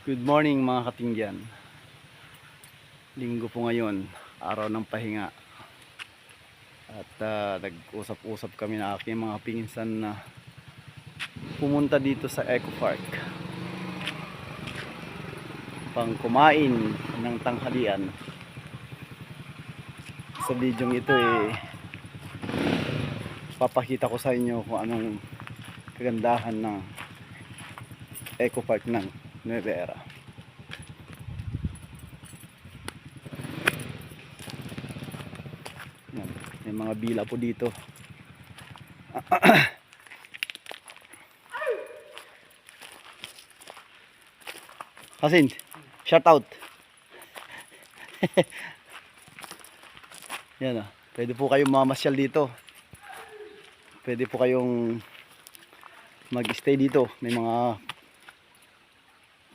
Good morning mga katingyan. Linggo po ngayon, araw ng pahinga. At nag-usap-usap kami na aking mga pinsan na pumunta dito sa Eco Park pang kumain ng tanghalian. Sa video ito papakita ko sa inyo kung anong kagandahan ng Eco Park ng Nueva Eara. Yan, may mga bila po dito. Kasin, shout out. Yan pwede po kayong mamasyal dito. Pwede po kayong mag-stay dito. May mga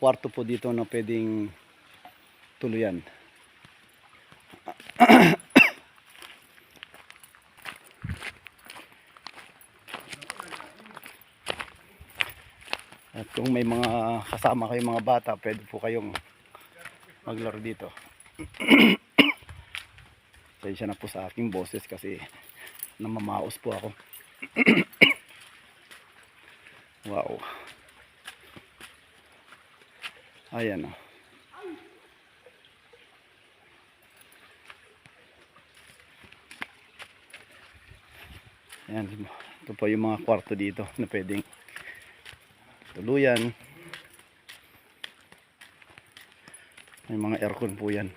kwarto po dito na pwedeng tuluyan. At kung may mga kasama kayong mga bata, pwede po kayong maglaro dito. Pasensya na po sa aking boses kasi namamaos po ako. Wow. Ayan Ayan, ito po yung mga kwarto dito na pwedeng tuluyan. May mga aircon po yan.